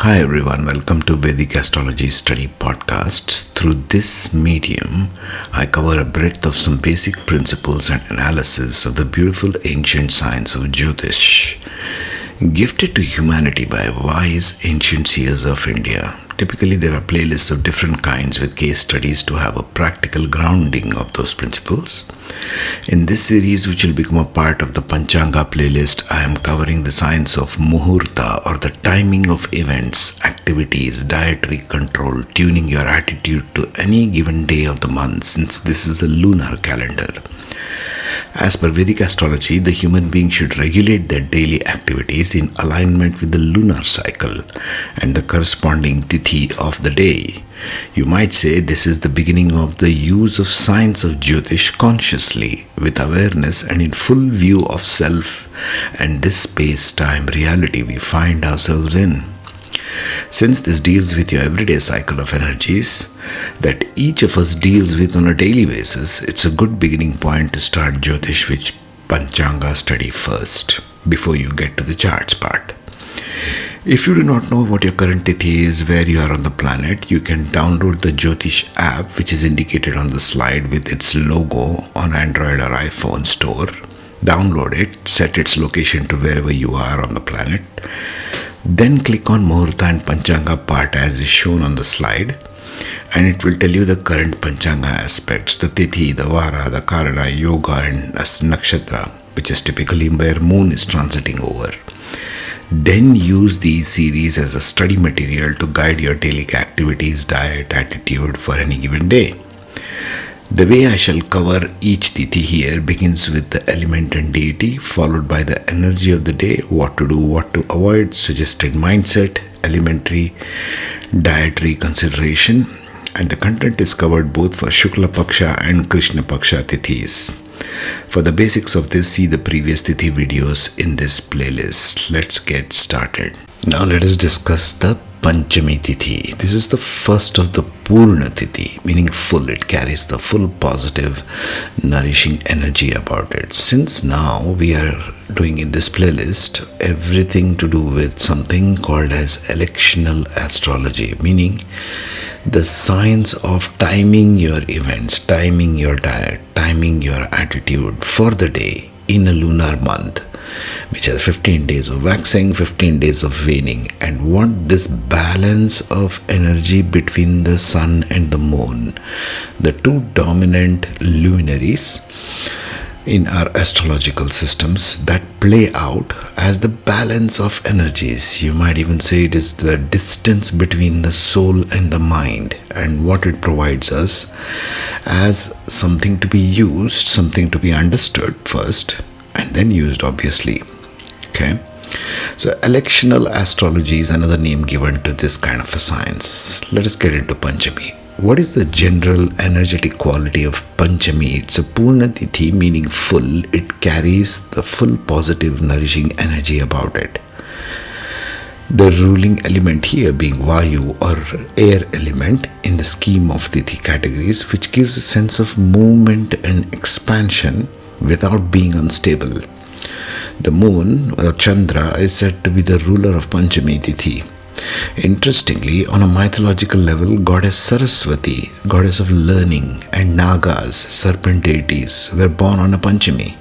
Hi everyone, welcome to Vedic Astrology Study Podcast. Through this medium, I cover a breadth of some basic principles and analysis of the beautiful ancient science of Jyotish, gifted to humanity by wise ancient seers of India. Typically, there are playlists of different kinds with case studies to have a practical grounding of those principles. In this series, which will become a part of the Panchanga playlist, I am covering the science of Muhurta, or the timing of events, activities, dietary control, tuning your attitude to any given day of the month, since this is a lunar calendar. As per Vedic astrology, the human being should regulate their daily activities in alignment with the lunar cycle and the corresponding tithi of the day. You might say this is the beginning of the use of science of Jyotish consciously, with awareness and in full view of self and this space-time reality we find ourselves in. Since this deals with your everyday cycle of energies that each of us deals with on a daily basis, it's a good beginning point to start Jyotish with Panchanga study first, before you get to the charts part. If you do not know what your current tithi is, where you are on the planet, you can download the Jyotish app, which is indicated on the slide with its logo on Android or iPhone store. Download it, set its location to wherever you are on the planet. Then click on Muhurta and Panchanga part as is shown on the slide, and it will tell you the current Panchanga aspects, the Tithi, the Vara, the Karana, Yoga and Nakshatra, which is typically where moon is transiting over. Then use these series as a study material to guide your daily activities, diet, attitude for any given day. The way I shall cover each tithi here begins with the element and deity, followed by the energy of the day, what to do, what to avoid, suggested mindset, elementary, dietary consideration, and the content is covered both for Shukla Paksha and Krishna Paksha tithis. For the basics of this, see the previous tithi videos in this playlist. Let's get started. Now let us discuss the Panchami Tithi. This is the first of the Purna Tithi, meaning full. It carries the full positive, nourishing energy about it. Since now we are doing in this playlist everything to do with something called as electional astrology, meaning the science of timing your events, timing your diet, timing your attitude for the day in a lunar month, which has 15 days of waxing, 15 days of waning, and want this balance of energy between the sun and the moon, the two dominant luminaries in our astrological systems that play out as the balance of energies. You might even say it is the distance between the soul and the mind, and what it provides us as something to be used, something to be understood first, and then used, obviously. Okay, so electional astrology is another name given to this kind of a science. Let us get into Panchami. What is the general energetic quality of Panchami? It's a Purna Tithi, meaning full. It carries the full positive, nourishing energy about it. The ruling element here being Vayu, or air element, in the scheme of Tithi categories, which gives a sense of movement and expansion without being unstable. The moon, or Chandra, is said to be the ruler of Panchami Tithi. Interestingly, on a mythological level, Goddess Saraswati, goddess of learning, and Nagas, serpent deities, were born on a Panchami.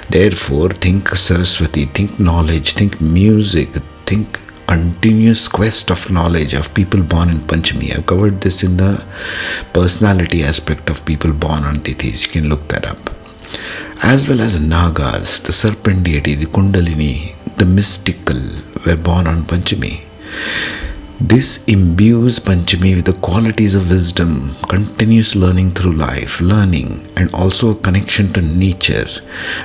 Therefore, think Saraswati, think knowledge, think music, think continuous quest of knowledge of people born in Panchami. I've covered this in the personality aspect of people born on Tithis. You can look that up. As well as Nagas, the serpent deity, the Kundalini, the mystical, were born on Panchami. This imbues Panchami with the qualities of wisdom, continuous learning through life, and also a connection to nature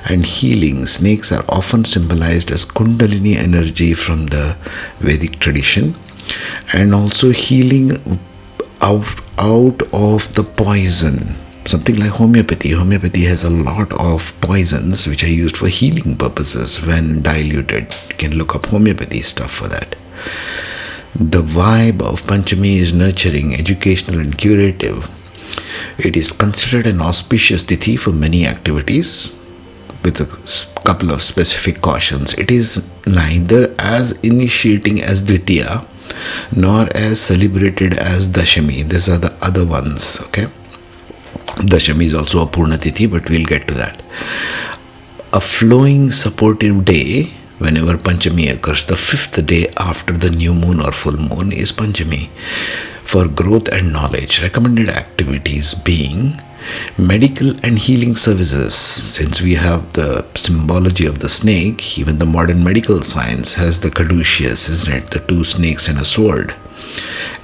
and healing. Snakes are often symbolized as Kundalini energy from the Vedic tradition, and also healing out of the poison. Something like homeopathy. Homeopathy has a lot of poisons which are used for healing purposes when diluted. You can look up homeopathy stuff for that. The vibe of Panchami is nurturing, educational and curative. It is considered an auspicious tithi for many activities, with a couple of specific cautions. It is neither as initiating as Dvitiya, nor as celebrated as Dashami. These are the other ones, okay? Dashami is also a Purna Tithi, but we'll get to that. A flowing, supportive day, whenever Panchami occurs, the fifth day after the new moon or full moon is Panchami. For growth and knowledge, recommended activities being medical and healing services. Since we have the symbology of the snake, even the modern medical science has the caduceus, isn't it? The two snakes and a sword.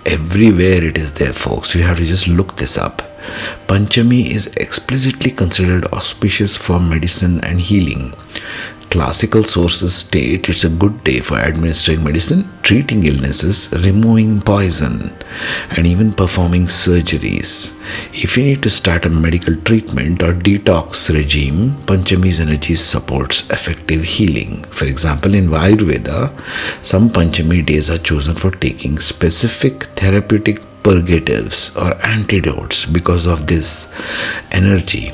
Everywhere it is there, folks. You have to just look this up. Panchami is explicitly considered auspicious for medicine and healing. Classical sources state it's a good day for administering medicine, treating illnesses, removing poison, and even performing surgeries. If you need to start a medical treatment or detox regime, Panchami's energy supports effective healing. For example, in Ayurveda, some Panchami days are chosen for taking specific therapeutic purgatives or antidotes because of this energy.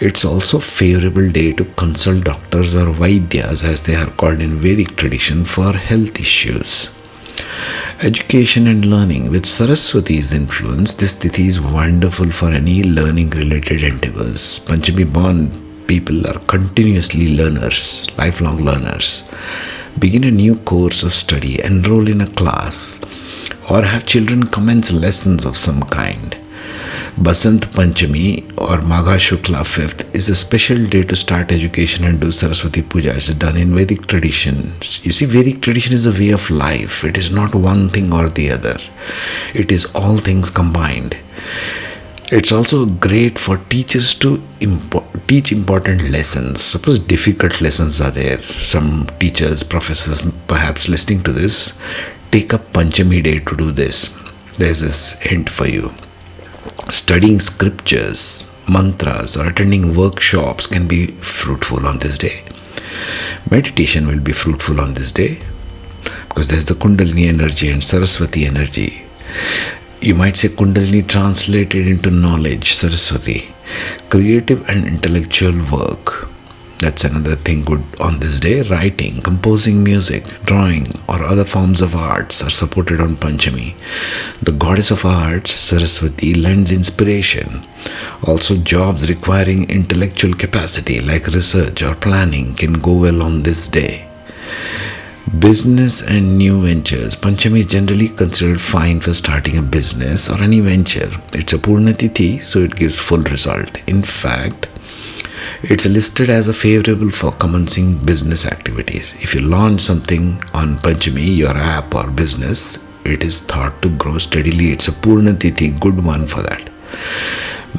It's also a favorable day to consult doctors or vaidyas, as they are called in Vedic tradition, for health issues. Education and learning. With Saraswati's influence, this Tithi is wonderful for any learning related endeavors. Panchami born people are continuously learners, lifelong learners. Begin a new course of study, enroll in a class, or have children commence lessons of some kind. Basant Panchami or Magha Shukla 5th is a special day to start education and do Saraswati Puja. It's done in Vedic tradition. You see, Vedic tradition is a way of life. It is not one thing or the other. It is all things combined. It's also great for teachers to teach important lessons. Suppose difficult lessons are there. Some teachers, professors perhaps listening to this, take up Panchami day to do this. There's this hint for you. Studying scriptures, mantras, or attending workshops can be fruitful on this day. Meditation will be fruitful on this day because there's the Kundalini energy and Saraswati energy. You might say Kundalini translated into knowledge, Saraswati. Creative and intellectual work. That's another thing good on this day. Writing, composing music, drawing, or other forms of arts are supported on Panchami. The goddess of arts, Saraswati, lends inspiration. Also, jobs requiring intellectual capacity like research or planning can go well on this day. Business and new ventures. Panchami is generally considered fine for starting a business or any venture. It's a Purna Tithi, so it gives full result. In fact, it's listed as a favorable for commencing business activities. If you launch something on Panchami, your app or business, it is thought to grow steadily. It's a Purna Tithi, good one for that.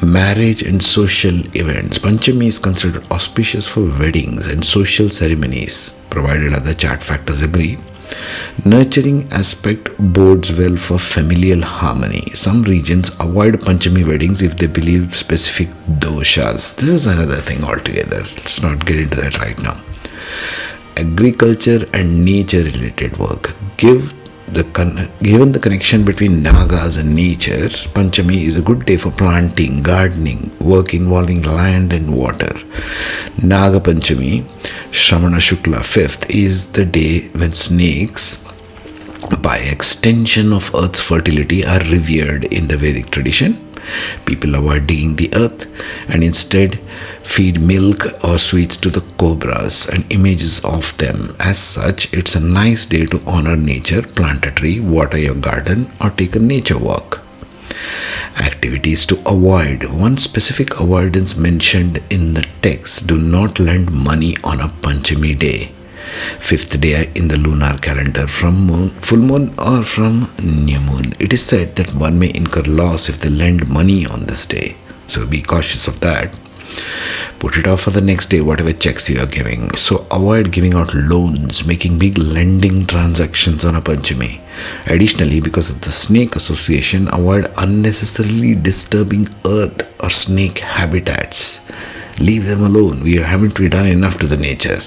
Marriage and social events. Panchami is considered auspicious for weddings and social ceremonies, provided other chart factors agree. Nurturing aspect bodes well for familial harmony. Some regions avoid Panchami weddings if they believe specific doshas. This is another thing altogether. Let's not get into that right now. Agriculture and nature related work. Given the connection between Nagas and nature, Panchami is a good day for planting, gardening, work involving land and water. Naga Panchami, Shravana Shukla 5th, is the day when snakes, by extension of earth's fertility, are revered in the Vedic tradition. People avoid digging the earth and instead feed milk or sweets to the cobras and images of them. As such, it's a nice day to honor nature, plant a tree, water your garden, or take a nature walk. Activities to avoid. One specific avoidance mentioned in the text: do not lend money on a Panchami day. Fifth day in the lunar calendar from full moon or from new moon. It is said that one may incur loss if they lend money on this day. So be cautious of that. Put it off for the next day, whatever checks you are giving. So avoid giving out loans, making big lending transactions on a Panchami. Additionally, because of the snake association, avoid unnecessarily disturbing earth or snake habitats. Leave them alone. Haven't we done enough to the nature,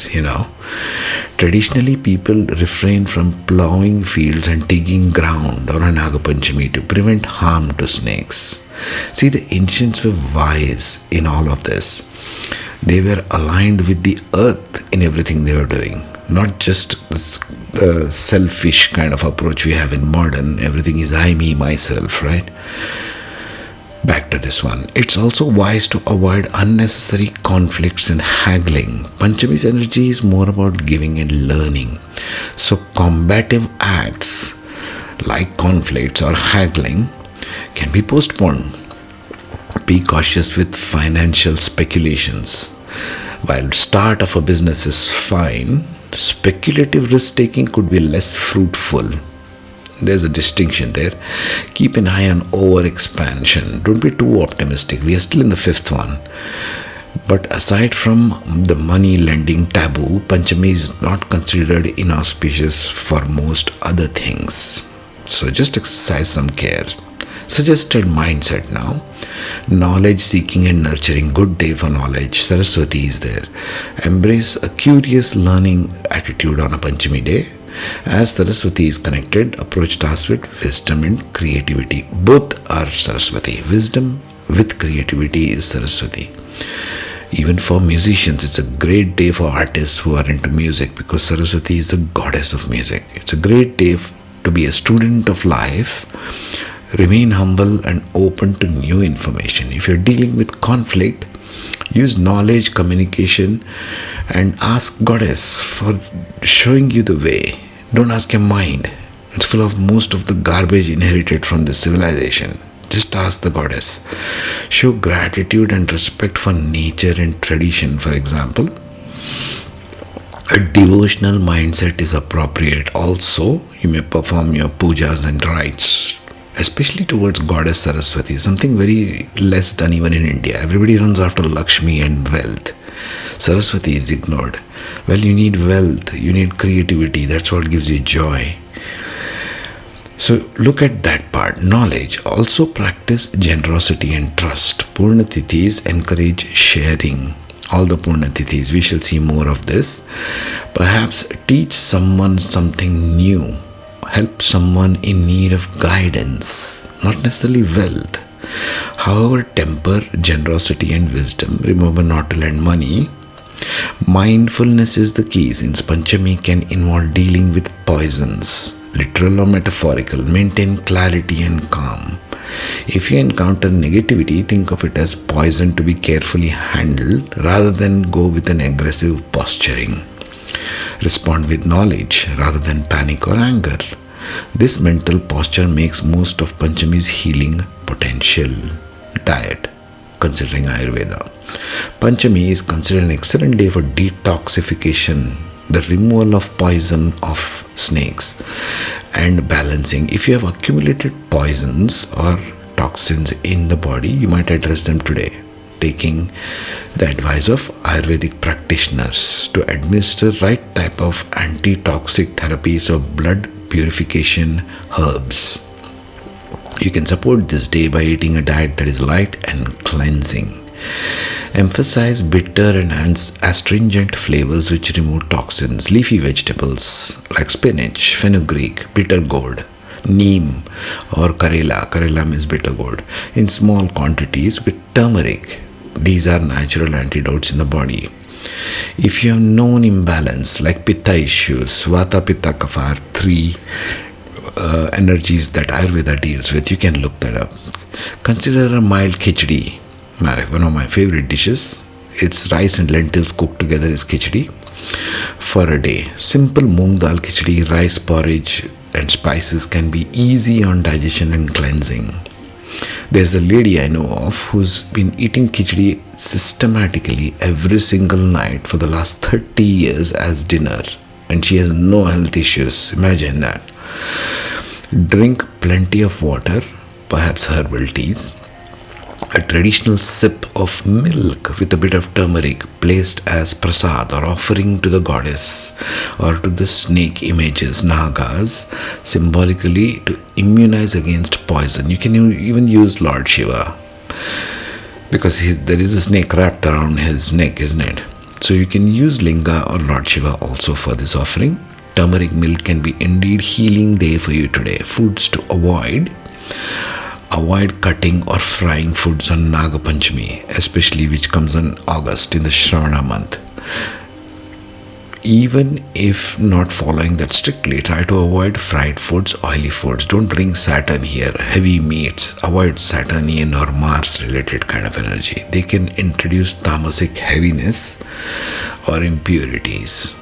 Traditionally, people refrain from plowing fields and digging ground on a Naga Panchami to prevent harm to snakes. See, the ancients were wise in all of this. They were aligned with the earth in everything they were doing. Not just the selfish kind of approach we have in modern, everything is I, me, myself, right? Back to this one. It's also wise to avoid unnecessary conflicts and haggling. Panchami's energy is more about giving and learning. So combative acts like conflicts or haggling can be postponed. Be cautious with financial speculations. While start of a business is fine, speculative risk-taking could be less fruitful. There's a distinction there. Keep an eye on over-expansion. Don't be too optimistic. We are still in the fifth one. But aside from the money lending taboo, Panchami is not considered inauspicious for most other things. So just exercise some care. Suggested mindset now. Knowledge seeking and nurturing. Good day for knowledge. Saraswati is there. Embrace a curious learning attitude on a Panchami day. As Saraswati is connected, approach tasks with wisdom and creativity. Both are Saraswati. Wisdom with creativity is Saraswati. Even for musicians, it's a great day for artists who are into music because Saraswati is the goddess of music. It's a great day to be a student of life. Remain humble and open to new information. If you're dealing with conflict, use knowledge, communication, and ask Goddess for showing you the way. Don't ask your mind. It's full of most of the garbage inherited from the civilization. Just ask the Goddess. Show gratitude and respect for nature and tradition, for example. A devotional mindset is appropriate. Also, you may perform your pujas and rites, especially towards Goddess Saraswati, something very less done even in India. Everybody runs after Lakshmi and wealth. Saraswati is ignored. Well, you need wealth, you need creativity, that's what gives you joy. So look at that part. Knowledge. Also practice generosity and trust. Purna Tithis encourage sharing. All the Purna Tithis, we shall see more of this. Perhaps teach someone something new. Help someone in need of guidance, not necessarily wealth. However, temper generosity and wisdom. Remember not to lend money. Mindfulness is the key, since Panchami can involve dealing with poisons, literal or metaphorical. Maintain clarity and calm. If you encounter negativity, think of it as poison to be carefully handled rather than go with an aggressive posturing. Respond with knowledge rather than panic or anger. This mental posture makes most of Panchami's healing potential. Diet, considering Ayurveda. Panchami is considered an excellent day for detoxification, the removal of poison of snakes, and balancing. If you have accumulated poisons or toxins in the body, you might address them today, taking the advice of Ayurvedic practitioners to administer right type of anti-toxic therapies or blood purification herbs. You can support this day by eating a diet that is light and cleansing. Emphasize bitter and astringent flavors which remove toxins. Leafy vegetables like spinach, fenugreek, bitter gourd, neem or karela. Karela means bitter gourd. In small quantities with turmeric. These are natural antidotes in the body. If you have known imbalance like pitta issues, vata, pitta, kapha are three energies that Ayurveda deals with, you can look that up. Consider a mild khichdi. One of my favorite dishes. It's rice and lentils cooked together is khichdi for a day. Simple moong dal khichdi, rice porridge and spices can be easy on digestion and cleansing. There's a lady I know of who's been eating khichdi systematically every single night for the last 30 years as dinner, and she has no health issues. Imagine that. Drink plenty of water, perhaps herbal teas. A traditional sip of milk with a bit of turmeric placed as prasad or offering to the goddess or to the snake images, Nagas, symbolically to immunize against poison. You can even use Lord Shiva because there is a snake wrapped around his neck, isn't it? So you can use Linga or Lord Shiva also for this offering. Turmeric milk can be indeed healing day for you today. Foods to avoid. Avoid cutting or frying foods on Naga Panchami, especially which comes in August in the Shravana month. Even if not following that strictly, try to avoid fried foods, oily foods. Don't bring Saturn here, heavy meats. Avoid Saturnian or Mars related kind of energy. They can introduce tamasic heaviness or impurities.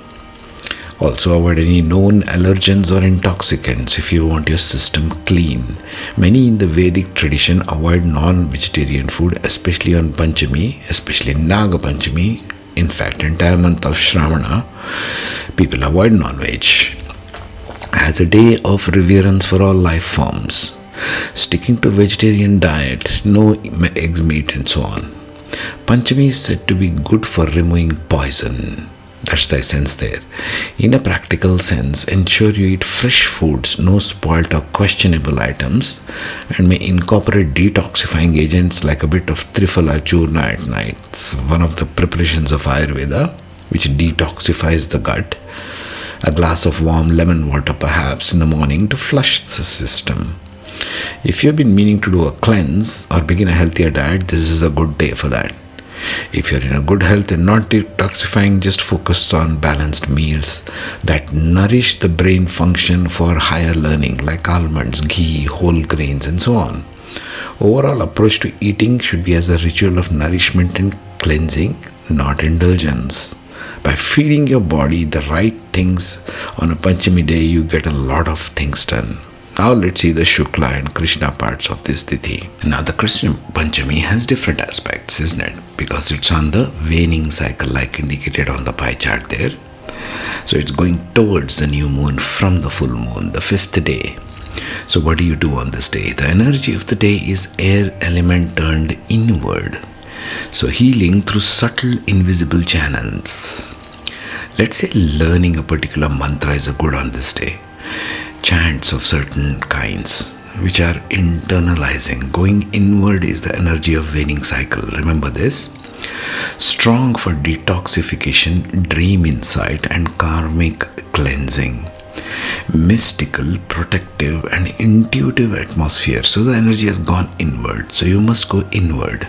Also avoid any known allergens or intoxicants if you want your system clean. Many in the Vedic tradition avoid non-vegetarian food, especially on Panchami, especially Naga Panchami. In fact, entire month of Shravana, people avoid non-veg as a day of reverence for all life forms. Sticking to vegetarian diet, no eggs, meat and so on. Panchami is said to be good for removing poison. That's the essence there. In a practical sense, ensure you eat fresh foods, no spoiled or questionable items, and may incorporate detoxifying agents like a bit of Triphala Churna at night. It's one of the preparations of Ayurveda, which detoxifies the gut. A glass of warm lemon water perhaps in the morning to flush the system. If you've been meaning to do a cleanse or begin a healthier diet, this is a good day for that. If you're in a good health and not detoxifying, just focus on balanced meals that nourish the brain function for higher learning, like almonds, ghee, whole grains and so on. Overall approach to eating should be as a ritual of nourishment and cleansing, not indulgence. By feeding your body the right things on a Panchami day, you get a lot of things done. Now let's see the Shukla and Krishna parts of this Tithi. Now the Krishna Panchami has different aspects, isn't it? Because it's on the waning cycle like indicated on the pie chart there. So it's going towards the new moon from the full moon, the fifth day. So what do you do on this day? The energy of the day is air element turned inward. So healing through subtle invisible channels. Let's say learning a particular mantra is a good on this day. Chants of certain kinds which are internalizing. Going inward is the energy of waning cycle. Remember this. Strong for detoxification, dream insight and karmic cleansing. Mystical, protective and intuitive atmosphere. So the energy has gone inward. So you must go inward.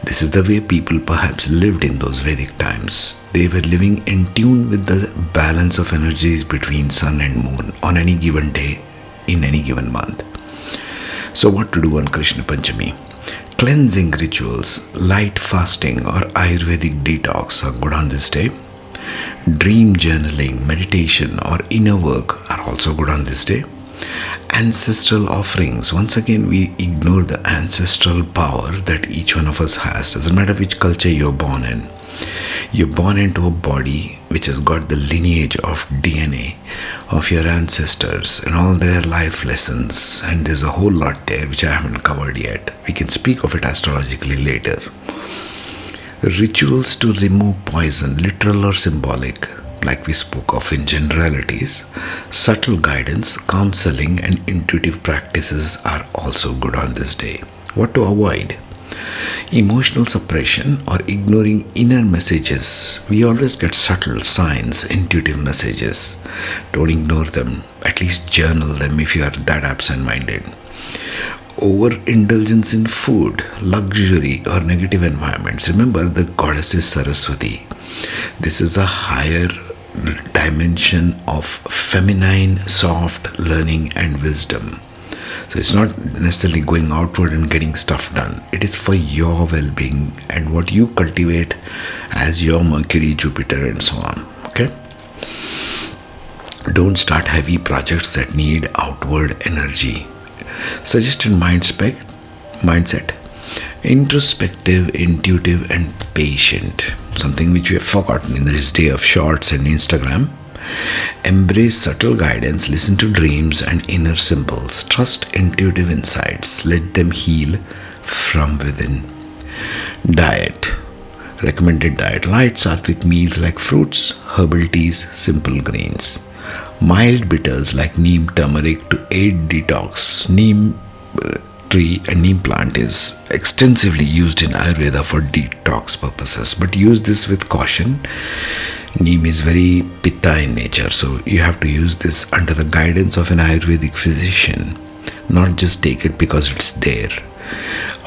This is the way people perhaps lived in those Vedic times. They were living in tune with the balance of energies between sun and moon on any given day, in any given month. So what to do on Krishna Panchami? Cleansing rituals, light fasting or Ayurvedic detox are good on this day. Dream journaling, meditation or inner work are also good on this day. Ancestral offerings. Once again, we ignore the ancestral power that each one of us has. Doesn't matter which culture you're born in. You're born into a body which has got the lineage of DNA of your ancestors and all their life lessons. And there's a whole lot there which I haven't covered yet. We can speak of it astrologically later. Rituals to remove poison, literal or symbolic, like we spoke of in generalities. Subtle guidance, counseling and intuitive practices are also good on this day. What to avoid? Emotional suppression or ignoring inner messages. We always get subtle signs, intuitive messages. Don't ignore them. At least journal them if you are that absent-minded. Overindulgence in food, luxury or negative environments. Remember the Goddess Saraswati. This is a higher dimension of feminine, soft learning and wisdom. So it's not necessarily going outward and getting stuff done. It is for your well-being and what you cultivate as your Mercury, Jupiter and so on. Okay? Don't start heavy projects that need outward energy. Suggested mindset. Introspective, intuitive and patient. Something which we have forgotten in this day of shorts and Instagram. Embrace subtle guidance, listen to dreams and inner symbols. Trust intuitive insights, let them heal from within. Diet. Recommended diet. Light sattvic meals like fruits, herbal teas, simple grains. Mild bitters like neem turmeric to aid detox. Neem tree and neem plant is extensively used in Ayurveda for detox purposes, but use this with caution. Neem is very pitta in nature, so you have to use this under the guidance of an Ayurvedic physician, not just take it because it's there.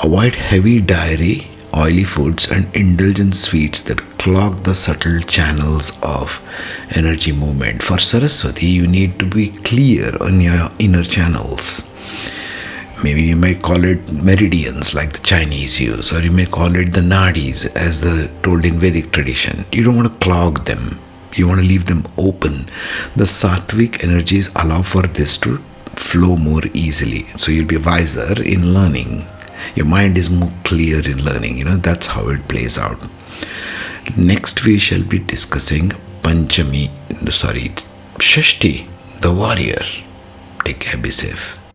Avoid heavy dairy oily foods, and indulge in sweets that clog the subtle channels of energy movement. For Saraswati, you need to be clear on your inner channels. Maybe you might call it meridians like the Chinese use, or you may call it the nadis as told in Vedic tradition. You don't want to clog them. You want to leave them open. The sattvic energies allow for this to flow more easily. So you'll be wiser in learning. Your mind is more clear in learning. That's how it plays out. Next we shall be discussing Shashti, the warrior. Take care, be safe.